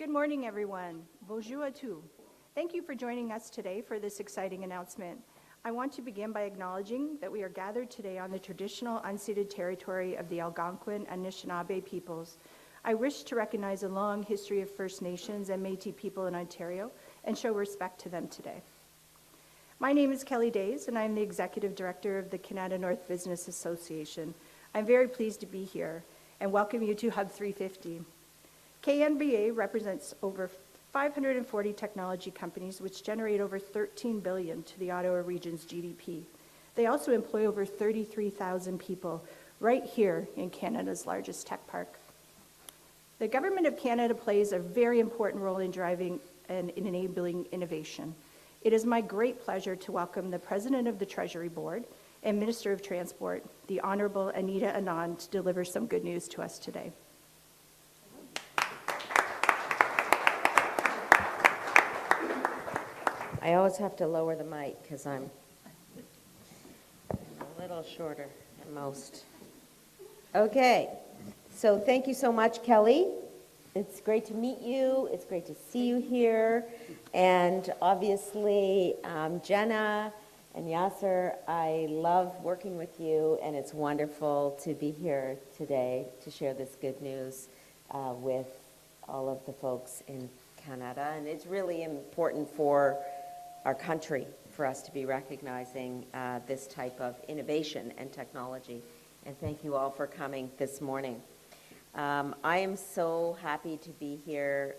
Good morning, everyone. Bonjour à tous. Thank you for joining us today for this exciting announcement. I want to begin by acknowledging that we are gathered today on the traditional unceded territory of the Algonquin and Anishinaabe peoples. I wish to recognize a long history of First Nations and Métis people in Ontario and show respect to them today. My name is Kelly Daize, and I'm the Executive Director of the Kanata North Business Association. I'm very pleased to be here and welcome you to Hub 350. KNBA represents over 540 technology companies which generate over $13 billion to the Ottawa region's GDP. They also employ over 33,000 people right here in Canada's largest tech park. The Government of Canada plays a very important role in driving and in enabling innovation. It is my great pleasure to welcome the President of the Treasury Board and Minister of Transport, the Honourable Anita Anand, to deliver some good news to us today. I always have to lower the mic because I'm a little shorter than most. Okay, so thank you so much, Kelly. It's great to meet you. It's great to see you here. And obviously, Jenna and Yasir, I love working with you, and it's wonderful to be here today to share this good news with all of the folks in Canada. And it's really important for our country for us to be recognizing this type of innovation and technology. And thank you all for coming this morning. I am so happy to be here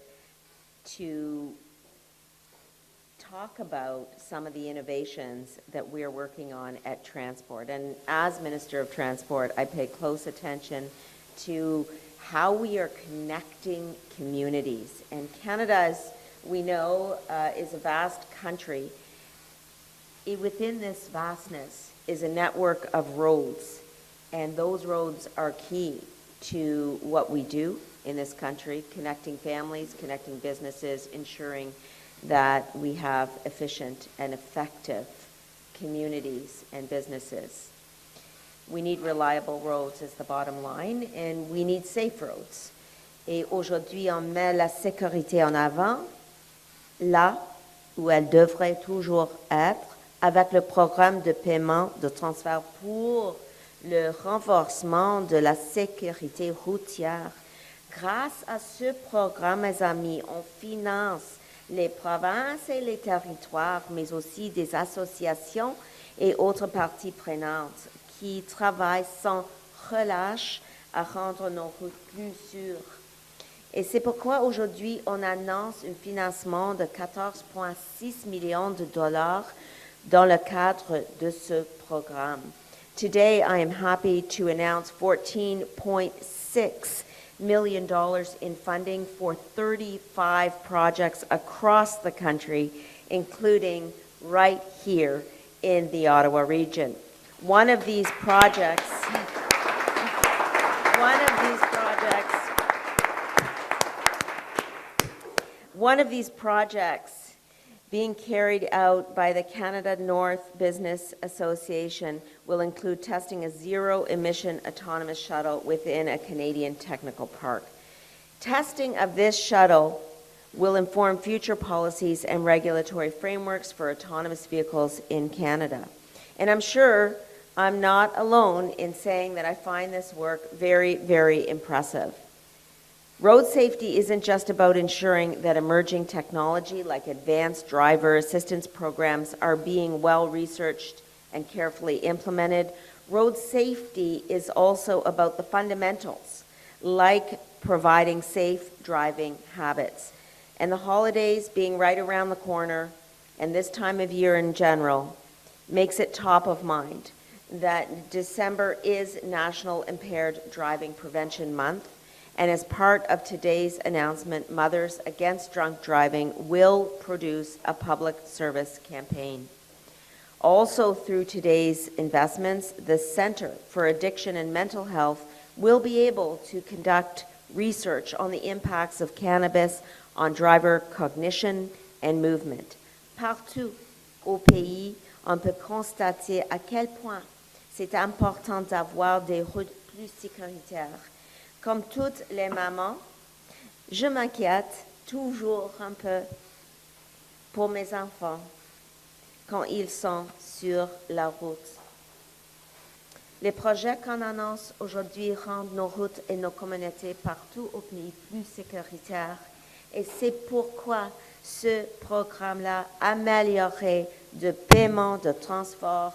to talk about some of the innovations that we're working on at Transport. And as Minister of Transport, I pay close attention to how we are connecting communities. And Canada, as we know, is a vast country. Within this vastness is a network of roads, and those roads are key to what we do in this country, connecting families, connecting businesses, ensuring that we have efficient and effective communities and businesses. We need reliable roads is the bottom line, and we need safe roads. Et aujourd'hui, on met la sécurité en avant, là où elle devrait toujours être, avec le programme de paiement de transfert pour le renforcement de la sécurité routière. Grâce à ce programme, mes amis, on finance les provinces et les territoires, mais aussi des associations et autres parties prenantes qui travaillent sans relâche à rendre nos routes plus sûres. Et c'est pourquoi aujourd'hui, on annonce un financement de 14,6 millions de dollars dans le cadre de ce programme. Today, I am happy to announce $14.6 million in funding for 35 projects across the country, including right here in the Ottawa region. One of these projects being carried out by the Kanata North Business Association will include testing a zero-emission autonomous shuttle within a Canadian technical park. Testing of this shuttle will inform future policies and regulatory frameworks for autonomous vehicles in Canada. And I'm sure I'm not alone in saying that I find this work very, very impressive. Road safety isn't just about ensuring that emerging technology like advanced driver assistance programs are being well researched and carefully implemented. Road safety is also about the fundamentals, like providing safe driving habits. And the holidays being right around the corner, and this time of year in general, makes it top of mind that December is National Impaired Driving Prevention Month. And as part of today's announcement, Mothers Against Drunk Driving will produce a public service campaign. Also through today's investments, the Center for Addiction and Mental Health will be able to conduct research on the impacts of cannabis on driver cognition and movement. Partout au pays, on peut constater à quel point c'est important d'avoir des routes plus sécuritaires. Comme toutes les mamans, je m'inquiète toujours un peu pour mes enfants quand ils sont sur la route. Les projets qu'on annonce aujourd'hui rendent nos routes et nos communautés partout au pays plus sécuritaires. Et c'est pourquoi ce programme-là, améliorer le paiement de transport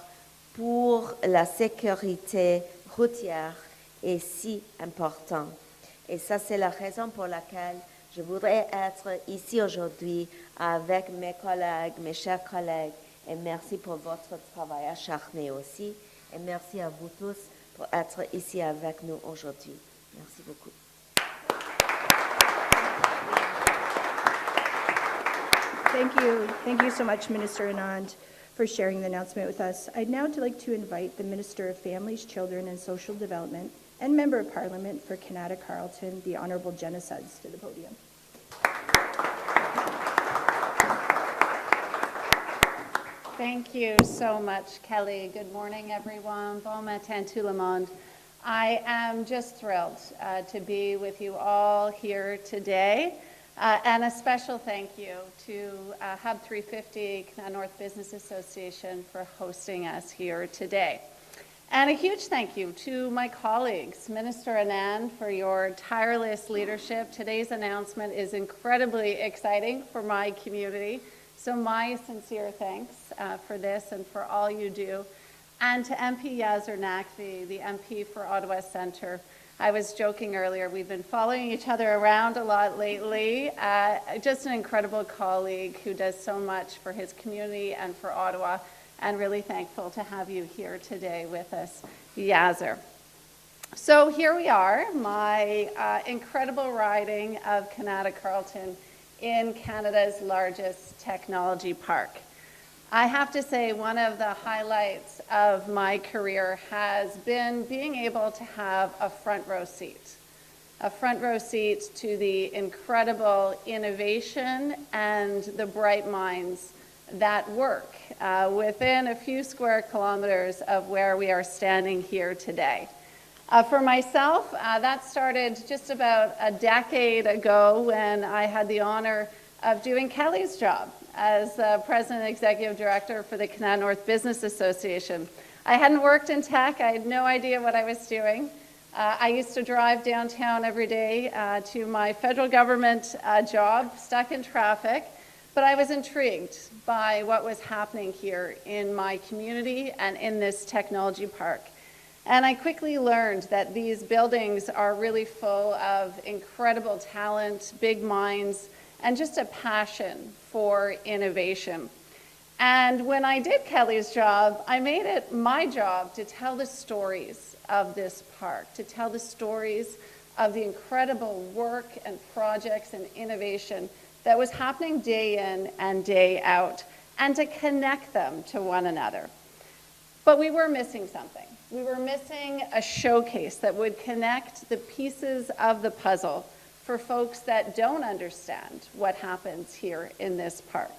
pour la sécurité routière, est si important. Et ça, c'est la raison pour laquelle je voudrais être ici aujourd'hui avec mes collègues, mes chers collègues. Et merci pour votre travail acharné aussi. Et merci à vous tous pour être ici avec nous aujourd'hui. Merci beaucoup. Thank you. Thank you so much, Minister Anand, for sharing the announcement with us. I'd now like to invite the Minister of Families, Children and Social Development and Member of Parliament for Kanata Carleton, the Honourable Jenna Sudds, to the podium. Thank you so much, Kelly. Good morning, everyone. Bon matin, tout le monde. I am just thrilled to be with you all here today. And a special thank you to Hub 350, Kanata North Business Association, for hosting us here today. And a huge thank you to my colleagues, Minister Anand, for your tireless leadership. Today's announcement is incredibly exciting for my community. So my sincere thanks for this and for all you do. And to MP Yasir Naqvi, the MP for Ottawa Centre. I was joking earlier, we've been following each other around a lot lately. Just an incredible colleague who does so much for his community and for Ottawa, and really thankful to have you here today with us, Yasir. So here we are, my incredible riding of Kanata Carleton in Canada's largest technology park. I have to say one of the highlights of my career has been being able to have a front row seat to the incredible innovation and the bright minds that work within a few square kilometers of where we are standing here today. For myself, that started just about a decade ago when I had the honor of doing Kelly's job as President and Executive Director for the Kanata North Business Association. I hadn't worked in tech. I had no idea what I was doing. I used to drive downtown every day to my federal government job, stuck in traffic, but I was intrigued by what was happening here in my community and in this technology park. And I quickly learned that these buildings are really full of incredible talent, big minds, and just a passion for innovation. And when I did Kelly's job, I made it my job to tell the stories of this park, to tell the stories of the incredible work and projects and innovation that was happening day in and day out, and to connect them to one another. But we were missing something. We were missing a showcase that would connect the pieces of the puzzle for folks that don't understand what happens here in this park.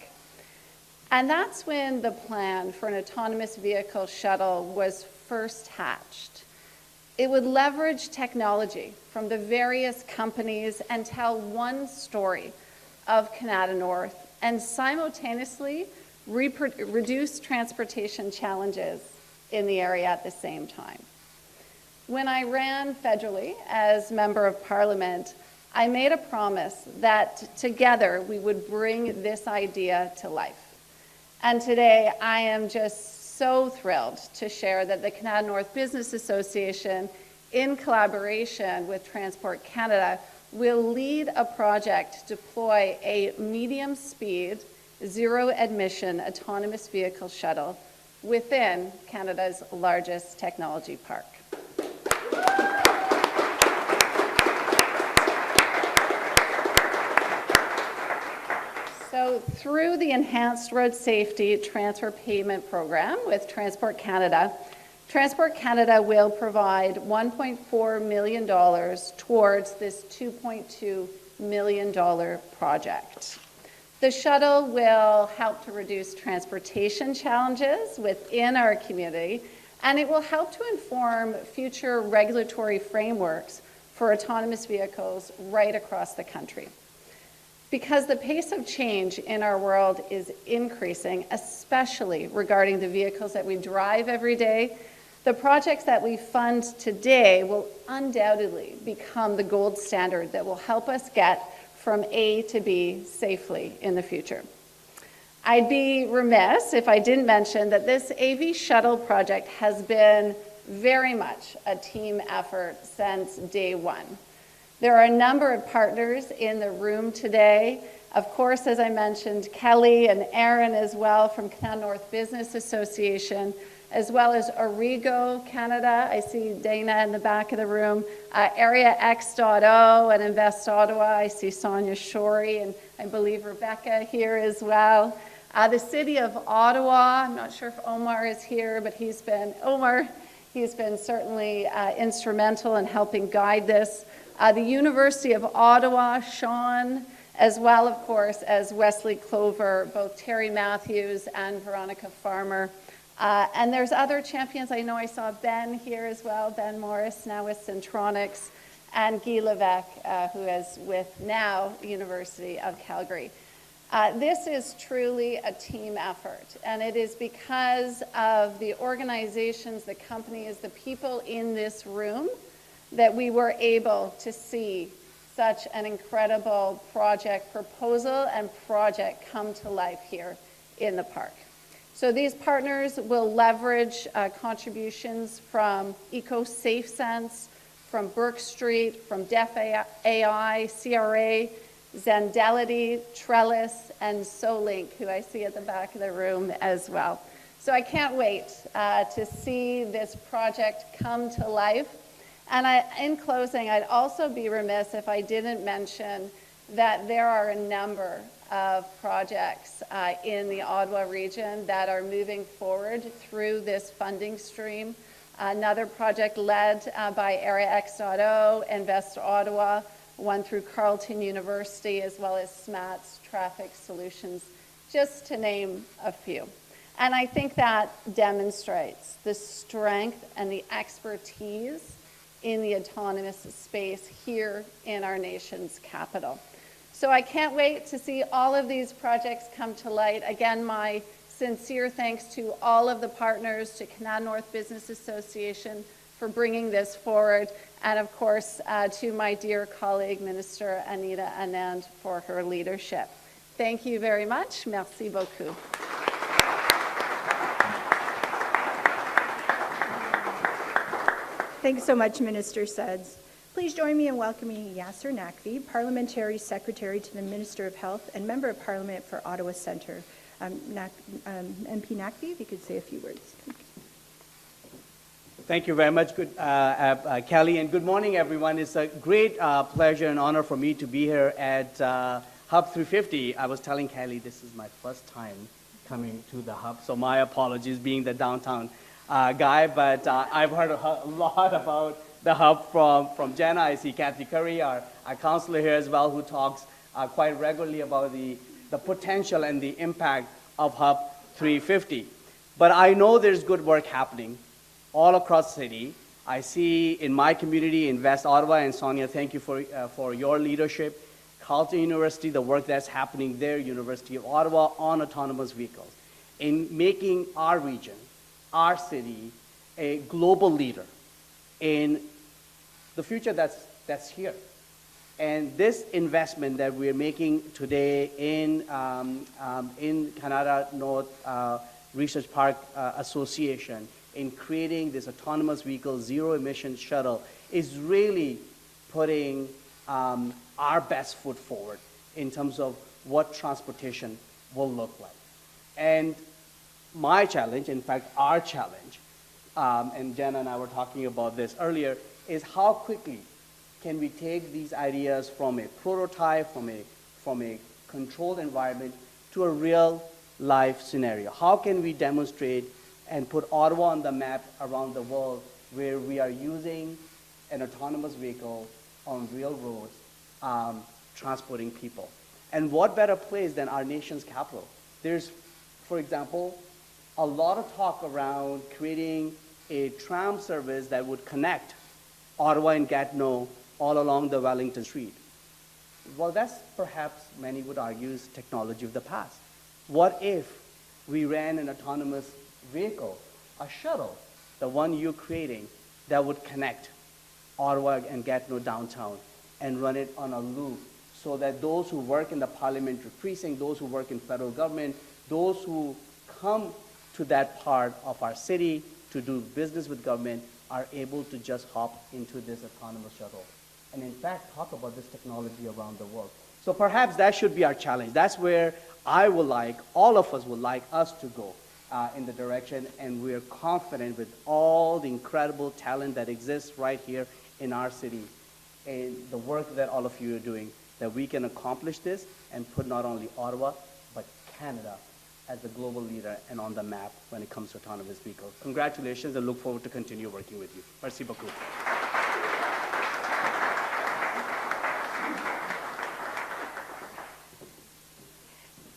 And that's when the plan for an autonomous vehicle shuttle was first hatched. It would leverage technology from the various companies and tell one story of Kanata North and simultaneously reduce transportation challenges in the area at the same time. When I ran federally as Member of Parliament, I made a promise that together we would bring this idea to life. And today I am just so thrilled to share that the Kanata North Business Association, in collaboration with Transport Canada, will lead a project to deploy a medium-speed, zero-emission autonomous vehicle shuttle within Canada's largest technology park. So through the Enhanced Road Safety Transfer Payment Program with Transport Canada will provide $1.4 million towards this $2.2 million project. The shuttle will help to reduce transportation challenges within our community, and it will help to inform future regulatory frameworks for autonomous vehicles right across the country. Because the pace of change in our world is increasing, especially regarding the vehicles that we drive every day, the projects that we fund today will undoubtedly become the gold standard that will help us get from A to B safely in the future. I'd be remiss if I didn't mention that this AV shuttle project has been very much a team effort since day one. There are a number of partners in the room today. Of course, as I mentioned, Kelly and Aaron as well from Kanata North Business Association, as well as Origo Canada. I see Dana in the back of the room. Area X.O and Invest Ottawa. I see Sonia Shorey and I believe Rebecca here as well. The City of Ottawa, I'm not sure if Omar is here, but he's been certainly instrumental in helping guide this. The University of Ottawa, Sean, as well, of course, as Wesley Clover, both Terry Matthews and Veronica Farmer. And there's other champions. I know I saw Ben here as well, Ben Morris, now with Centronics, and Guy Levesque, who is with now University of Calgary. This is truly a team effort, and it is because of the organizations, the companies, the people in this room that we were able to see such an incredible project proposal and project come to life here in the park. So these partners will leverage contributions from EcoSafeSense, from Burke Street, from Deaf AI, CRA, Zendelity, Trellis, and SoLink, who I see at the back of the room as well. So I can't wait to see this project come to life. And in closing, I'd also be remiss if I didn't mention that there are a number of projects in the Ottawa region that are moving forward through this funding stream. Another project led by Area X.O, Invest Ottawa, one through Carleton University, as well as SMAT's Traffic Solutions, just to name a few. And I think that demonstrates the strength and the expertise in the autonomous space here in our nation's capital. So I can't wait to see all of these projects come to light. Again, my sincere thanks to all of the partners, to Kanata North Business Association for bringing this forward, and of course to my dear colleague, Minister Anita Anand, for her leadership. Thank you very much. Merci beaucoup. Thanks so much, Minister Sudds. Please join me in welcoming Yasir Naqvi, Parliamentary Secretary to the Minister of Health and Member of Parliament for Ottawa Centre. MP Naqvi, if you could say a few words. Thank you very much, Kelly, and good morning, everyone. It's a great pleasure and honor for me to be here at Hub 350. I was telling Kelly this is my first time coming to the Hub, so my apologies being the downtown guy, but I've heard a lot about the Hub from Jenna. I see Kathy Curry, our counselor here as well, who talks quite regularly about the potential and the impact of Hub 350. But I know there's good work happening all across the city. I see in my community, in West Ottawa, and Sonia, thank you for your leadership. Carleton University, the work that's happening there, University of Ottawa, on autonomous vehicles, in making our region, our city, a global leader in the future that's here. And this investment that we're making today in Kanata North Research Park Association, in creating this autonomous vehicle, zero-emission shuttle, is really putting our best foot forward in terms of what transportation will look like. And my challenge, in fact, our challenge, and Jenna and I were talking about this earlier, is how quickly can we take these ideas from a prototype, from a controlled environment, to a real-life scenario? How can we demonstrate and put Ottawa on the map around the world where we are using an autonomous vehicle on real roads, transporting people? And what better place than our nation's capital? There's, for example, a lot of talk around creating a tram service that would connect Ottawa and Gatineau all along the Wellington Street. well, that's perhaps, many would argue, is technology of the past. What if we ran an autonomous vehicle, a shuttle, the one you're creating, that would connect Ottawa and Gatineau downtown and run it on a loop so that those who work in the parliamentary precinct, those who work in federal government, those who come to that part of our city to do business with government are able to just hop into this autonomous shuttle and in fact talk about this technology around the world. So perhaps that should be our challenge. That's where I would like, all of us would like us to go in the direction, and we're confident with all the incredible talent that exists right here in our city and the work that all of you are doing, that we can accomplish this and put not only Ottawa, but Canada as a global leader and on the map when it comes to autonomous vehicles. Congratulations, and look forward to continue working with you. Merci beaucoup.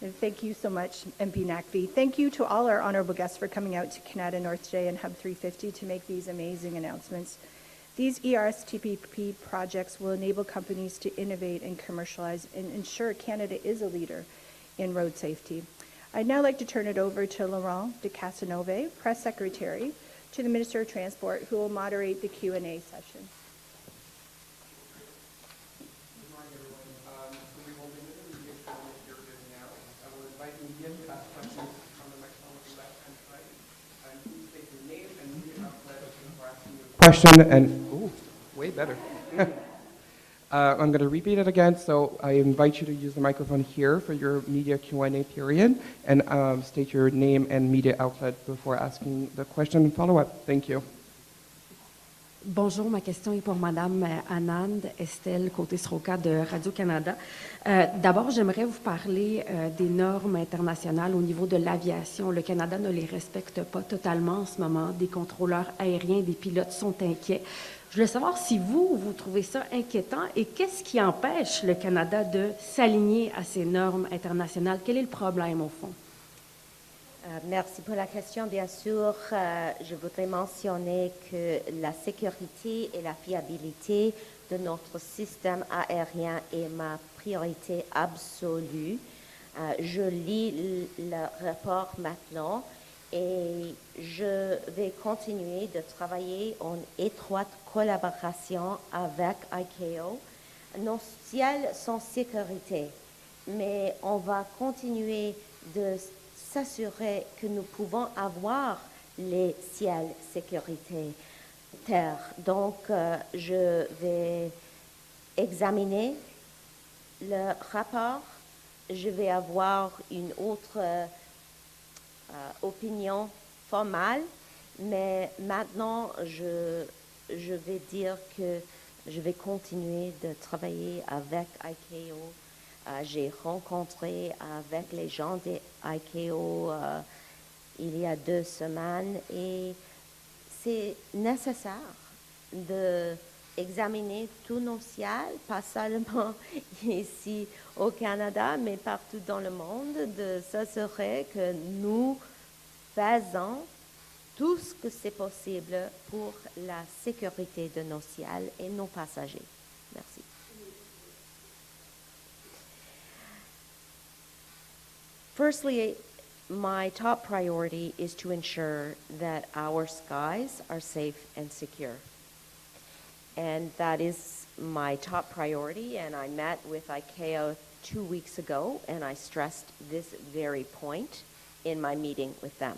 And thank you so much, MP Naqvi. Thank you to all our honorable guests for coming out to Kanata North today and Hub 350 to make these amazing announcements. These ERSTPP projects will enable companies to innovate and commercialize and ensure Canada is a leader in road safety. I'd now like to turn it over to Laurent de Casanove, Press Secretary to the Minister of Transport, who will moderate the Q&A session. Good morning, everyone. So we will limit the media Q&A period now. I will invite media to ask questions from the microphone on the left-hand side. And please state your name and media outlet before asking your question. And way better. I'm going to repeat it again. So I invite you to use the microphone here for your media Q&A period, and state your name and media outlet before asking the question and follow-up. Thank you. Bonjour, ma question est pour Madame Anand Estelle Côté-Sroca de Radio-Canada. D'abord, j'aimerais vous parler des normes internationales au niveau de l'aviation. Le Canada ne les respecte pas totalement en ce moment. Des contrôleurs aériens, des pilotes sont inquiets. Je voulais savoir si vous trouvez ça inquiétant et qu'est-ce qui empêche le Canada de s'aligner à ces normes internationales? Quel est le problème au fond? Merci pour la question. Bien sûr, je voudrais mentionner que la sécurité et la fiabilité de notre système aérien est ma priorité absolue. Je lis le rapport maintenant et je vais continuer de travailler en étroite collaboration avec ICAO. Nos ciels sont sécurité, mais on va continuer de s'assurer que nous pouvons avoir les ciels sécurité terre. Donc, je vais examiner le rapport. Je vais avoir une autre opinion formale, mais maintenant, je vais dire que je vais continuer de travailler avec ICAO. J'ai rencontré avec les gens de ICAO il y a 2 semaines et c'est nécessaire d'examiner tous nos ciels, pas seulement ici au Canada, mais partout dans le monde, de s'assurer que nous faisons tout ce que c'est possible pour la sécurité de nos ciels et nos passagers. Merci. Firstly, my top priority is to ensure that our skies are safe and secure. And that is my top priority, and I met with ICAO 2 weeks ago, and I stressed this very point in my meeting with them.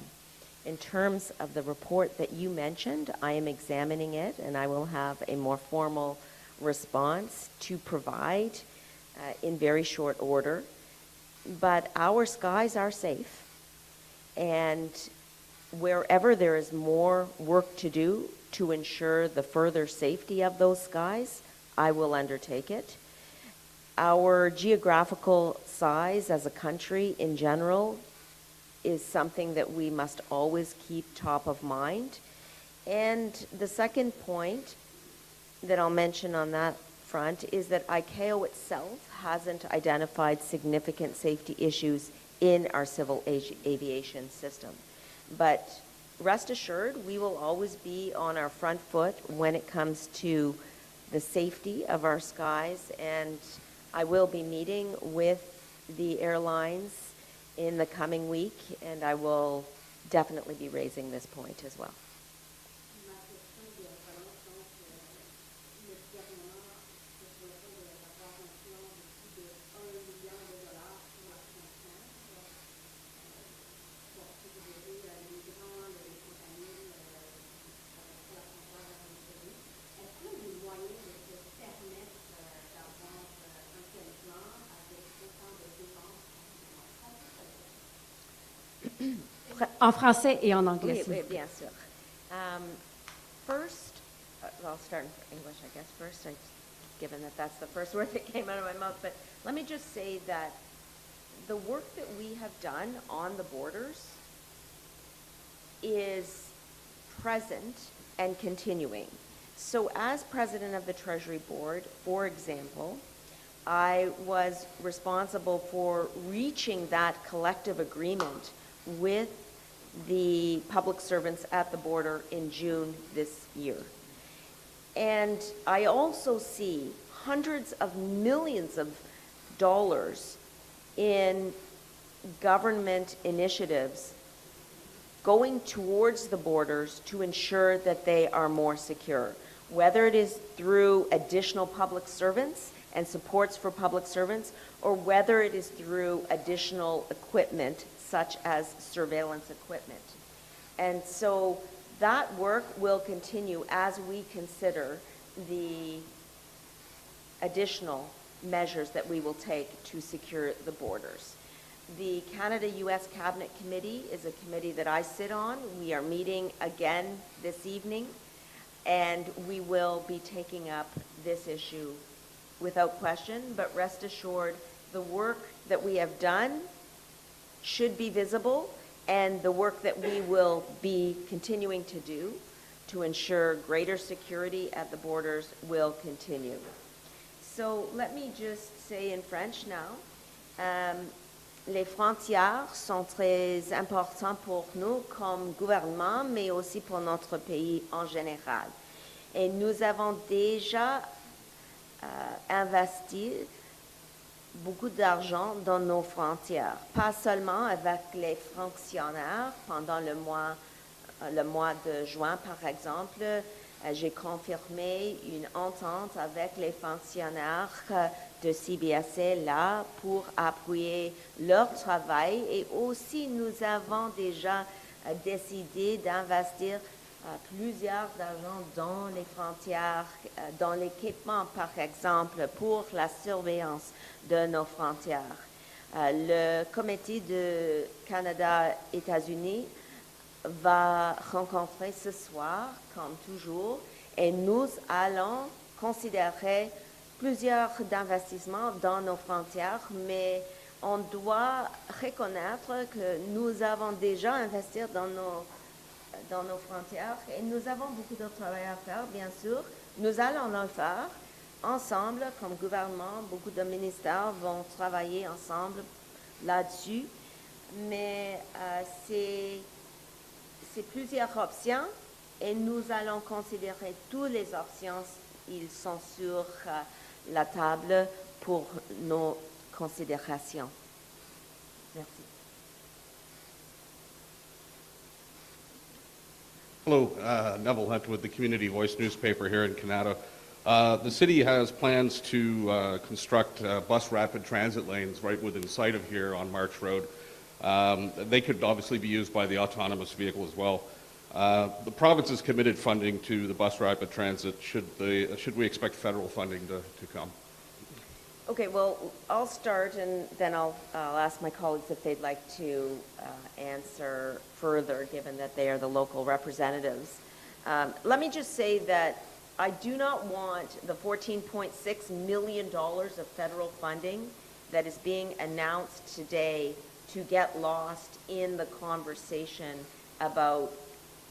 In terms of the report that you mentioned, I am examining it, and I will have a more formal response to provide in very short order. But our skies are safe, and wherever there is more work to do to ensure the further safety of those skies, I will undertake it. Our geographical size as a country in general is something that we must always keep top of mind. And the second point that I'll mention on that front is that ICAO itself hasn't identified significant safety issues in our civil aviation system. But rest assured, we will always be on our front foot when it comes to the safety of our skies, and I will be meeting with the airlines in the coming week, and I will definitely be raising this point as well. En français et en anglais. Oui, s'il vous oui, plaît. bien sûr. First, I'll start in English, I guess, first, given that that's the first word that came out of my mouth. But let me just say that the work that we have done on the borders is present and continuing. So as president of the Treasury Board, for example, I was responsible for reaching that collective agreement with the public servants at the border in June this year. And I also see hundreds of millions of dollars in government initiatives going towards the borders to ensure that they are more secure, whether it is through additional public servants and supports for public servants, or whether it is through additional equipment such as surveillance equipment. And so that work will continue as we consider the additional measures that we will take to secure the borders. The Canada-US Cabinet Committee is a committee that I sit on. We are meeting again this evening, and we will be taking up this issue without question, but rest assured, the work that we have done should be visible, and the work that we will be continuing to do to ensure greater security at the borders will continue. So let me just say in French now, les frontières sont très importantes pour nous comme gouvernement, mais aussi pour notre pays en général. Et nous avons déjà investi beaucoup d'argent dans nos frontières, pas seulement avec les fonctionnaires pendant le mois de juin, par exemple. J'ai confirmé une entente avec les fonctionnaires de CBSA là pour appuyer leur travail, et aussi nous avons déjà décidé d'investir plusieurs d'argent dans les frontières, dans l'équipement par exemple pour la surveillance de nos frontières. Le comité de Canada-États-Unis va rencontrer ce soir, comme toujours, et nous allons considérer plusieurs investissements dans nos frontières, mais on doit reconnaître que nous avons déjà investi dans nos frontières, et nous avons beaucoup de travail à faire, bien sûr. Nous allons le faire ensemble, comme gouvernement. Beaucoup de ministères vont travailler ensemble là-dessus, mais c'est plusieurs options, et nous allons considérer toutes les options. Ils sont sur la table pour nos considérations. Merci. Hello, Neville Hunt with the Community Voice newspaper here in Kanata. The city has plans to construct bus rapid transit lanes right within sight of here on March Road. They could obviously be used by the autonomous vehicle as well. The province has committed funding to the bus rapid transit. Should we expect federal funding to come? Okay, well, I'll start, and then I'll ask my colleagues if they'd like to answer further, given that they are the local representatives. Let me just say that I do not want the $14.6 million of federal funding that is being announced today to get lost in the conversation about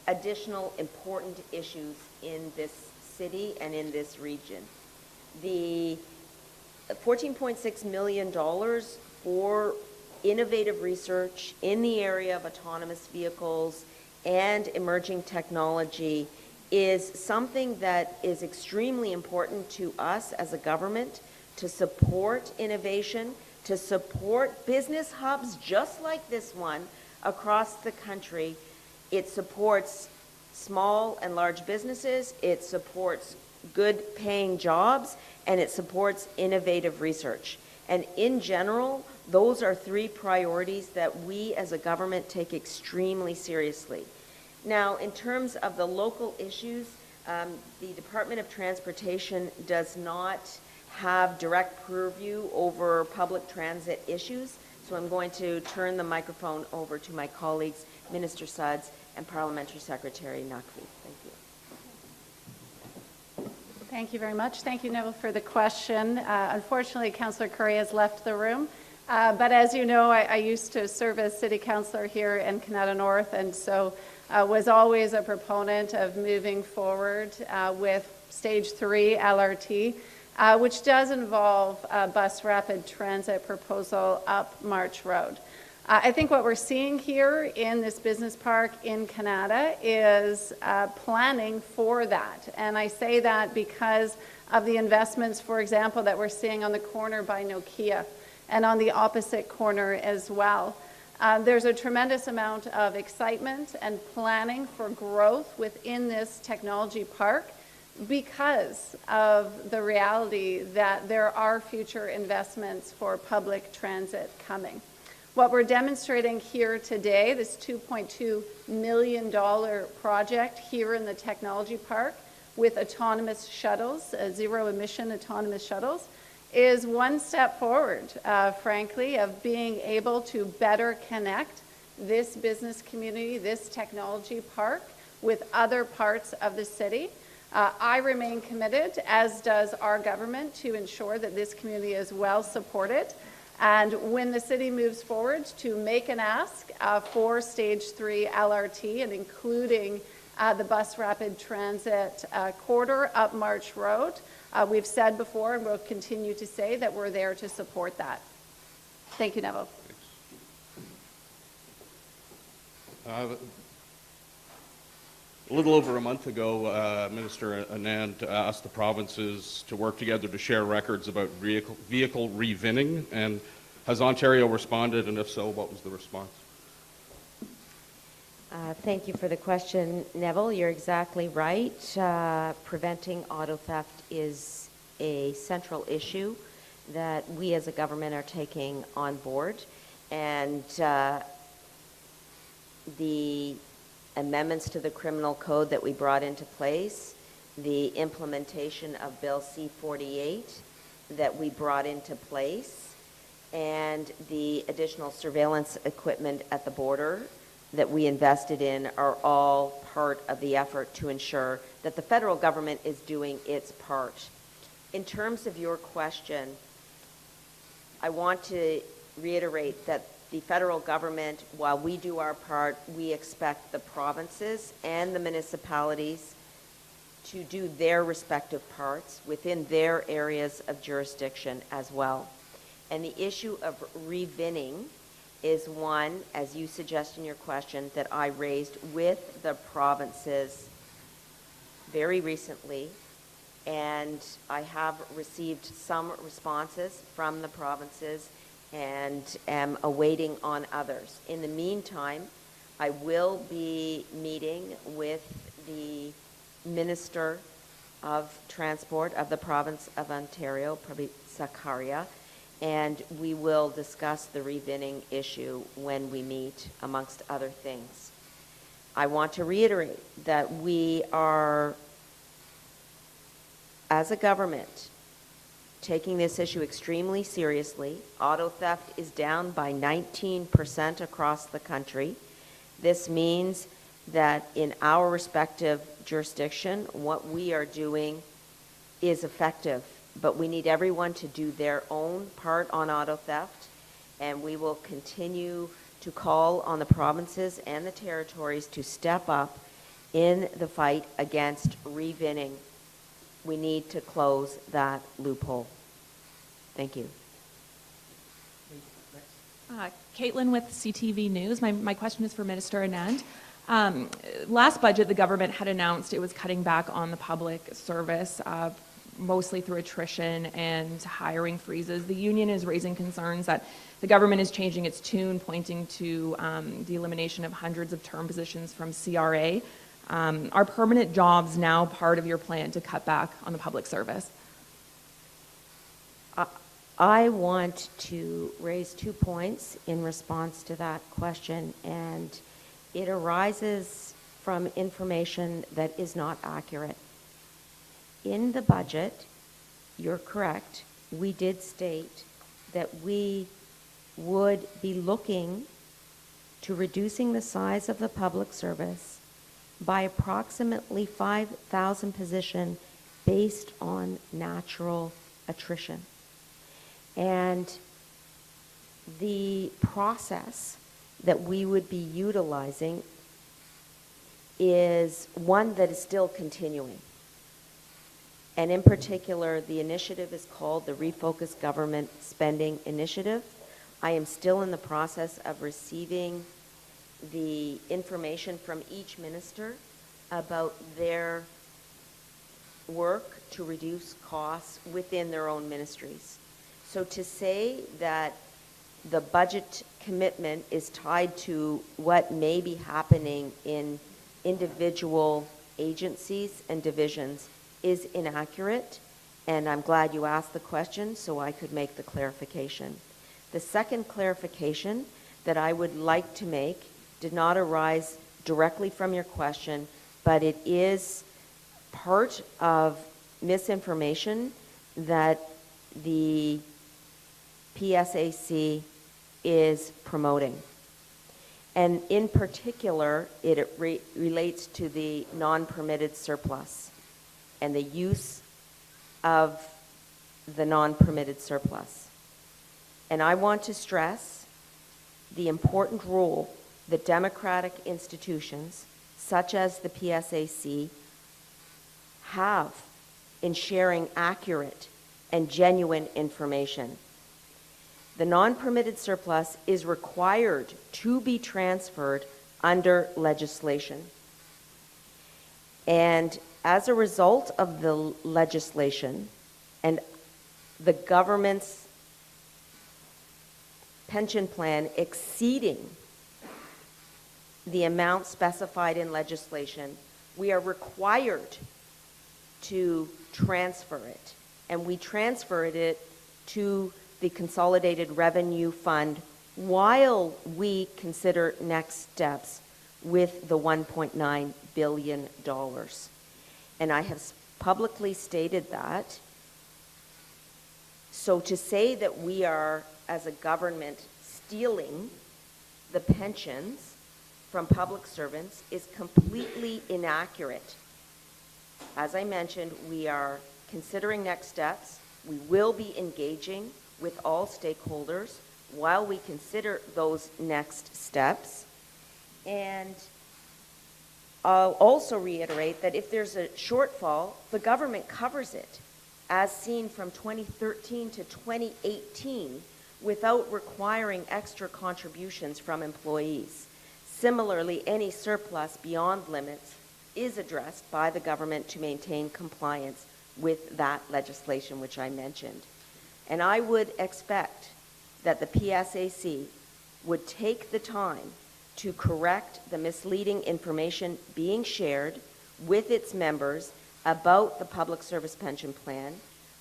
additional important issues in this city and in this region. The $14.6 million for innovative research in the area of autonomous vehicles and emerging technology is something that is extremely important to us as a government to support innovation, to support business hubs just like this one across the country. It supports small and large businesses, it supports good paying jobs, and it supports innovative research. And in general, those are three priorities that we as a government take extremely seriously. Now, in terms of the local issues, the Department of Transportation does not have direct purview over public transit issues, so I'm going to turn the microphone over to my colleagues, Minister Sudds and Parliamentary Secretary Naqvi. Thank you. Thank you very much. Thank you, Neville, for the question. Unfortunately, Councillor Curry has left the room. But as you know, I used to serve as city councillor here in Kanata North, and so was always a proponent of moving forward with Stage 3 LRT, which does involve a bus rapid transit proposal up March Road. I think what we're seeing here in this business park in Kanata is planning for that. And I say that because of the investments, for example, that we're seeing on the corner by Nokia and on the opposite corner as well. There's a tremendous amount of excitement and planning for growth within this technology park because of the reality that there are future investments for public transit coming. What we're demonstrating here today, this $2.2 million project here in the technology park with autonomous shuttles, zero-emission autonomous shuttles, is one step forward, frankly, of being able to better connect this business community, this technology park, with other parts of the city. I remain committed, as does our government, to ensure that this community is well supported. And when the city moves forward to make an ask for Stage 3 LRT and including the bus rapid transit corridor up March Road, we've said before and we'll continue to say that we're there to support that. Thank you, Neville. A little over a month ago, Minister Anand asked the provinces to work together to share records about vehicle revinning. And has Ontario responded? And if so, what was the response? Thank you for the question, Neville. You're exactly right. Preventing auto theft is a central issue that we as a government are taking on board. And the amendments to the criminal code that we brought into place, the implementation of Bill C-48 that we brought into place, and the additional surveillance equipment at the border that we invested in are all part of the effort to ensure that the federal government is doing its part. In terms of your question, I want to reiterate that the federal government, while we do our part, we expect the provinces and the municipalities to do their respective parts within their areas of jurisdiction as well. And the issue of revinning is one, as you suggest in your question, that I raised with the provinces very recently, and I have received some responses from the provinces and am awaiting on others. In the meantime, I will be meeting with the Minister of Transport of the province of Ontario, Prabhat Sakaria, and we will discuss the revinning issue when we meet, amongst other things. I want to reiterate that we are, as a government, taking this issue extremely seriously. Auto theft is down by 19% across the country. This means that in our respective jurisdiction, what we are doing is effective, but we need everyone to do their own part on auto theft, and we will continue to call on the provinces and the territories to step up in the fight against revinning. We need to close that loophole. Thank you. Caitlin with CTV News. My question is for Minister Anand. Last budget, the government had announced it was cutting back on the public service mostly through attrition and hiring freezes. The union is raising concerns that the government is changing its tune, pointing to the elimination of hundreds of term positions from CRA. Are permanent jobs now part of your plan to cut back on the public service? I want to raise 2 points in response to that question, and it arises from information that is not accurate. In the budget, you're correct, we did state that we would be looking to reducing the size of the public service by approximately 5,000 positions based on natural attrition. And the process that we would be utilizing is one that is still continuing. And in particular, the initiative is called the Refocus Government Spending Initiative. I am still in the process of receiving the information from each minister about their work to reduce costs within their own ministries. So to say that the budget commitment is tied to what may be happening in individual agencies and divisions is inaccurate, and I'm glad you asked the question so I could make the clarification. The second clarification that I would like to make did not arise directly from your question, but it is part of misinformation that the PSAC is promoting. And in particular, it relates to the non-permitted surplus and the use of the non-permitted surplus. And I want to stress the important role that democratic institutions, such as the PSAC, have in sharing accurate and genuine information. The non-permitted surplus is required to be transferred under legislation. And as a result of the legislation and the government's pension plan exceeding the amount specified in legislation, we are required to transfer it. And we transferred it to the Consolidated Revenue Fund while we consider next steps with the $1.9 billion. And I have publicly stated that. So to say that we are, as a government, stealing the pensions from public servants is completely inaccurate. As I mentioned, we are considering next steps. We will be engaging with all stakeholders while we consider those next steps. And I'll also reiterate that if there's a shortfall, the government covers it, as seen from 2013 to 2018, without requiring extra contributions from employees. Similarly, any surplus beyond limits is addressed by the government to maintain compliance with that legislation which I mentioned. And I would expect that the PSAC would take the time to correct the misleading information being shared with its members about the Public Service Pension Plan,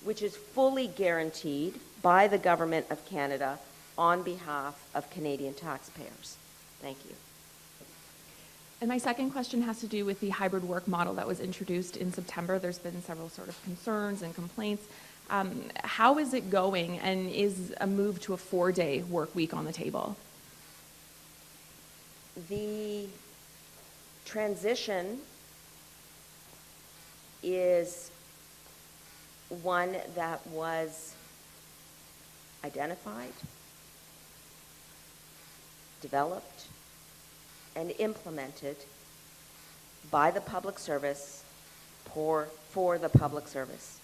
which is fully guaranteed by the Government of Canada on behalf of Canadian taxpayers. Thank you. And my second question has to do with the hybrid work model that was introduced in September. There's been several sort of concerns and complaints. How is it going, and is a move to a 4-day work week on the table? The transition is one that was identified, developed, and implemented by the public service for the public service.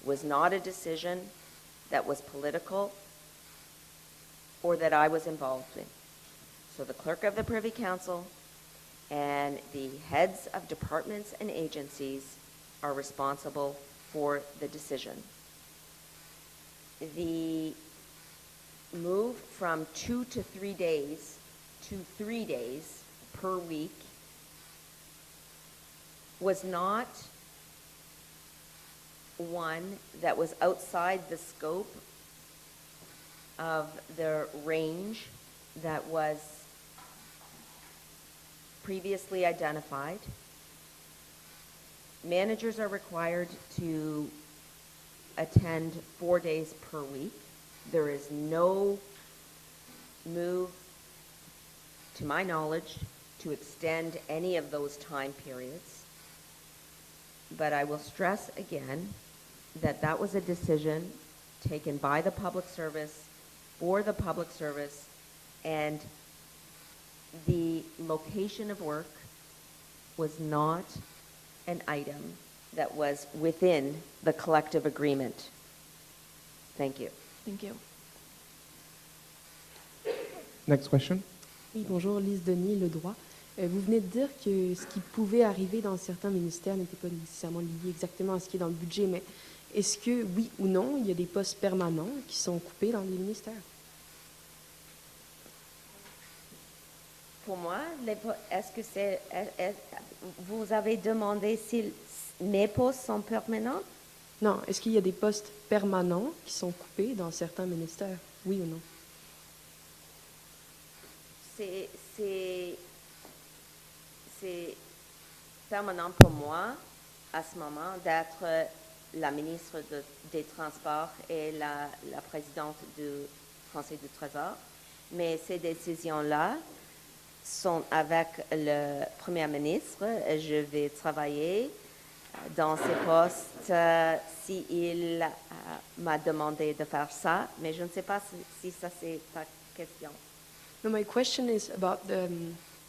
Was not a decision that was political or that I was involved in. So the clerk of the Privy Council and the heads of departments and agencies are responsible for the decision. The move from 2 to 3 days to 3 days per week was not one that was outside the scope of the range that was previously identified. Managers are required to attend 4 days per week. There is no move, to my knowledge, to extend any of those time periods. But I will stress again that that was a decision taken by the public service, for the public service, and the location of work was not an item that was within the collective agreement. Thank you. Thank you. Next question. Oui, bonjour, Lise Denis, Le Droit. Vous venez de dire que ce qui pouvait arriver dans certains ministères n'était pas nécessairement lié exactement à ce qui est dans le budget, mais est-ce que, oui ou non, il y a des postes permanents qui sont coupés dans les ministères? Pour moi, est-ce que c'est... vous avez demandé si mes postes sont permanents? Non, est-ce qu'il y a des postes permanents qui sont coupés dans certains ministères? Oui ou non? C'est permanent pour moi, à ce moment, d'être la ministre des Transports et la présidente du Conseil du Trésor. Mais ces décisions-là sont avec le Premier ministre. Je vais travailler dans ces postes s'il m'a demandé de faire ça, mais je ne sais pas si ça c'est ta question. No, my question is about the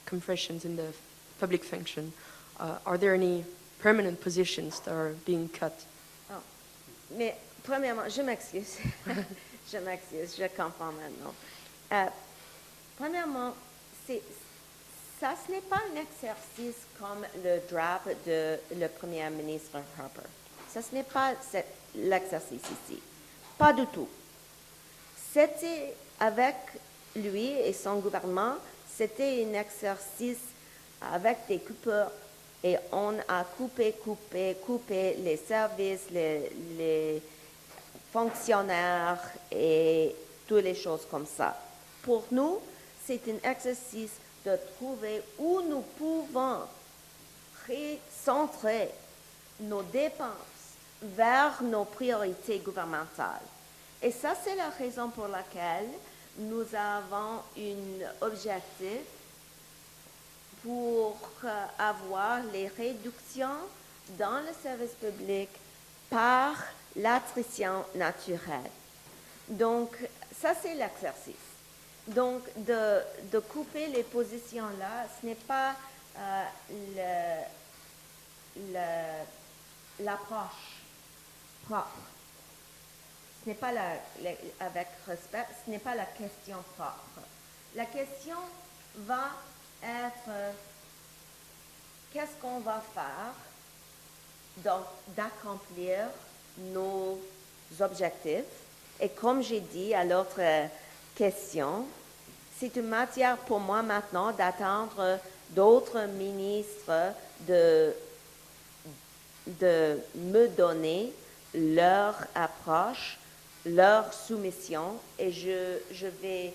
confessions in the public function. Are there any permanent positions that are being cut? Oh. Mais premièrement, je m'excuse. Je m'excuse, je comprends maintenant. Premièrement, ça ce n'est pas un exercice comme le draft de le Premier ministre Harper. Ça ce n'est pas l'exercice ici. Pas du tout. C'était avec lui et son gouvernement, c'était un exercice avec des coupures et on a coupé les services, les fonctionnaires et toutes les choses comme ça. Pour nous, c'est un exercice de trouver où nous pouvons recentrer nos dépenses vers nos priorités gouvernementales. Et ça, c'est la raison pour laquelle nous avons un objectif pour avoir les réductions dans le service public par l'attrition naturelle. Donc, ça, c'est l'exercice. Donc, de couper les positions-là, ce n'est pas l'approche propre. Ce n'est pas avec respect, ce n'est pas la question propre. La question va être qu'est-ce qu'on va faire d'accomplir nos objectifs. Et comme j'ai dit à l'autre question, c'est une matière pour moi maintenant d'attendre d'autres ministres de me donner leur approche, leur soumission, et je vais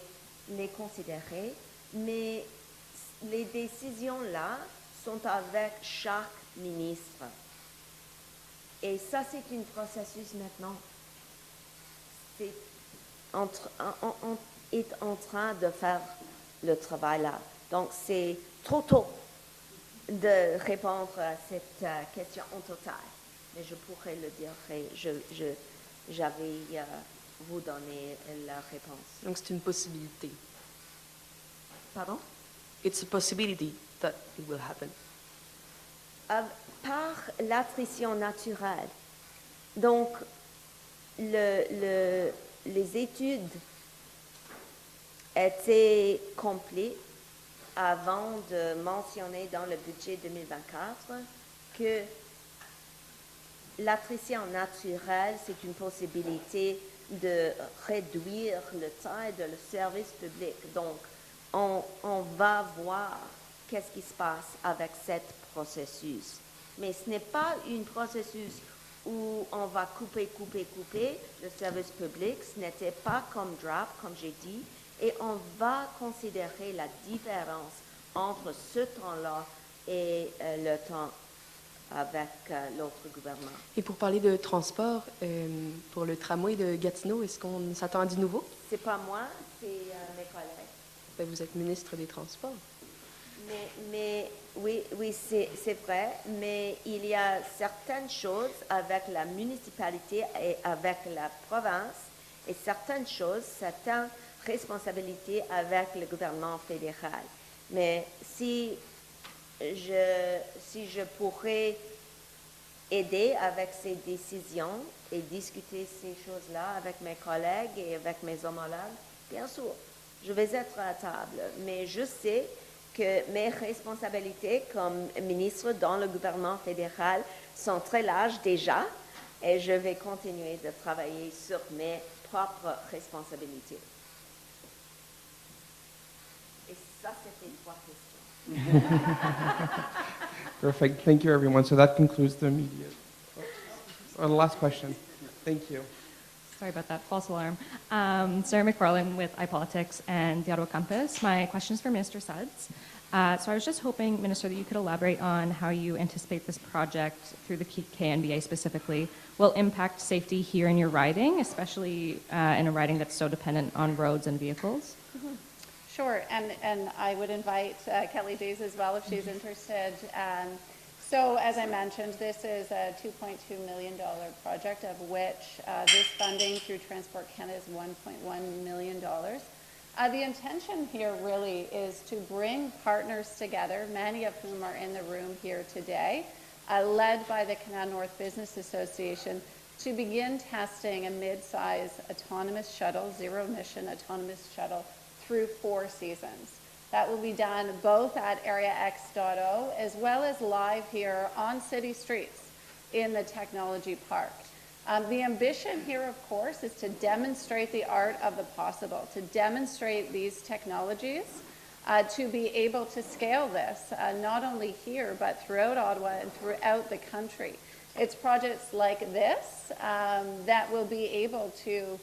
les considérer, mais les décisions-là sont avec chaque ministre. Et ça, c'est un processus maintenant. On est en train de faire le travail là. Donc, c'est trop tôt de répondre à cette question en total. Mais je pourrais le dire et j'avais vous donné la réponse. Donc, c'est une possibilité. Pardon? It's a possibility that it will happen. Par l'attrition naturelle. Donc, les études étaient complètes avant de mentionner dans le budget 2024 que l'attrition naturelle, c'est une possibilité de réduire le temps et de le service public. Donc, on va voir qu'est-ce qui se passe avec ce processus. Mais ce n'est pas un processus où on va couper le service public. Ce n'était pas comme draft, comme j'ai dit, et on va considérer la différence entre ce temps-là et le temps avec l'autre gouvernement. Et pour parler de transport, pour le tramway de Gatineau, est-ce qu'on s'attend à du nouveau? C'est pas moi, c'est mes collègues. Ben, vous êtes ministre des Transports. Mais oui, c'est vrai, mais il y a certaines choses avec la municipalité et avec la province, et certaines choses, certaines responsabilités avec le gouvernement fédéral. Mais si je pourrais aider avec ces décisions et discuter ces choses-là avec mes collègues et avec mes homologues, bien sûr, je vais être à table. Mais je sais que mes responsabilités comme ministre dans le gouvernement fédéral sont très larges déjà et je vais continuer de travailler sur mes propres responsabilités. Et ça, c'était 3 questions. Perfect. Thank you, everyone. So that concludes the media. The last question. Thank you. Sorry about that, false alarm. Sarah McFarlane with iPolitics and the Ottawa Compass. My question is for Minister Sudds. So I was just hoping, Minister, that you could elaborate on how you anticipate this project, through the KNBA specifically, will impact safety here in your riding, especially in a riding that's so dependent on roads and vehicles. Sure, and I would invite Kelly Daize as well if she's interested. So as I mentioned, this is a $2.2 million project, of which this funding through Transport Canada is $1.1 million. The intention here really is to bring partners together, many of whom are in the room here today, led by the Kanata North Business Association, to begin testing a mid-size autonomous shuttle, zero-emission autonomous shuttle, through 4 seasons. That will be done both at Area X.O as well as live here on city streets in the technology park. The ambition here, of course, is to demonstrate the art of the possible, to demonstrate these technologies, to be able to scale this, not only here, but throughout Ottawa and throughout the country. It's projects like this that will be able to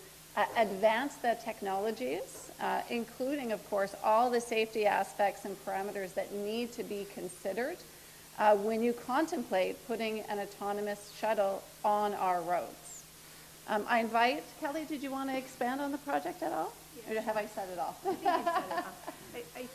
advance the technologies, including, of course, all the safety aspects and parameters that need to be considered when you contemplate putting an autonomous shuttle on our roads. I invite, Kelly, did you want to expand on the project at all? Or have I said it all?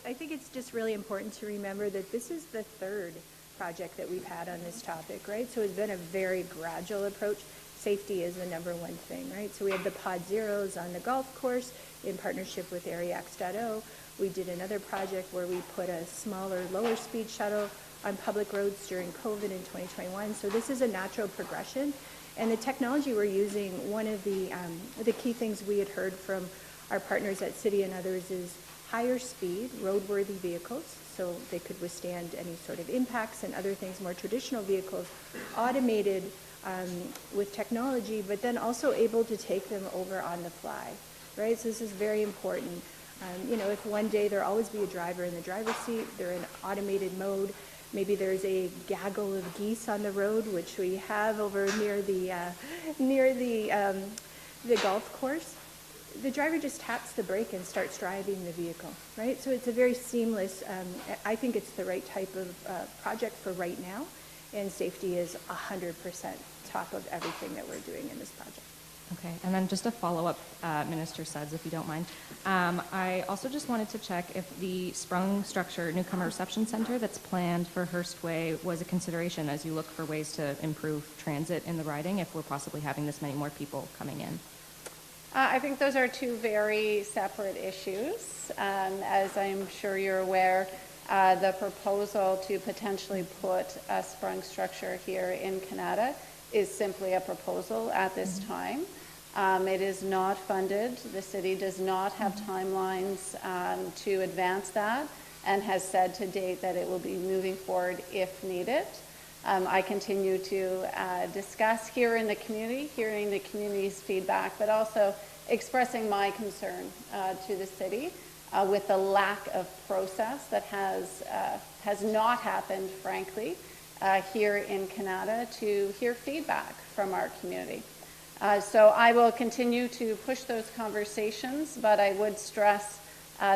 I think it's just really important to remember that this is the 3rd project that we've had on this topic, right? So it's been a very gradual approach. Safety is the #1 thing, right? So we had the Pod Zeros on the golf course in partnership with Area X.O. We did another project where we put a smaller, lower speed shuttle on public roads during COVID in 2021. So this is a natural progression. And the technology we're using, one of the key things we had heard from our partners at City and others is higher speed, roadworthy vehicles, so they could withstand any sort of impacts and other things, more traditional vehicles, automated with technology, but then also able to take them over on the fly, right? So this is very important. If one day there'll always be a driver in the driver's seat, they're in automated mode, maybe there's a gaggle of geese on the road, which we have over near the golf course. The driver just taps the brake and starts driving the vehicle, right? So it's a very seamless, I think it's the right type of project for right now, and safety is 100% top of everything that we're doing in this project. Okay, and then just a follow-up, Minister Sudds, if you don't mind. I also just wanted to check if the sprung structure newcomer reception center that's planned for Hearst Way was a consideration as you look for ways to improve transit in the riding, if we're possibly having this many more people coming in. I think those are 2 very separate issues. As I'm sure you're aware, the proposal to potentially put a sprung structure here in Kanata is simply a proposal at this time. It is not funded. The city does not have timelines to advance that and has said to date that it will be moving forward if needed. I continue to discuss here in the community, hearing the community's feedback, but also expressing my concern to the city with the lack of process that has not happened, frankly, here in Kanata to hear feedback from our community. So I will continue to push those conversations, but I would stress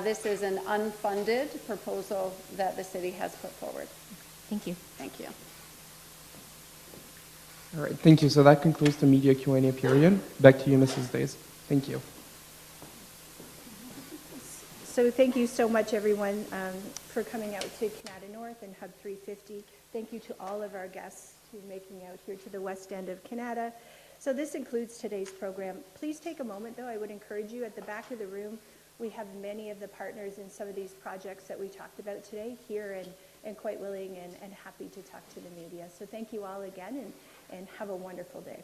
this is an unfunded proposal that the city has put forward. Thank you. Thank you. All right, thank you. So that concludes the media Q&A period. Back to you, Mrs. Daize. Thank you. So thank you so much, everyone, for coming out to Kanata North and Hub 350. Thank you to all of our guests who are making out here to the west end of Kanata. So this concludes today's program. Please take a moment, though. I would encourage you at the back of the room. We have many of the partners in some of these projects that we talked about today here and quite willing and happy to talk to the media. So thank you all again and have a wonderful day.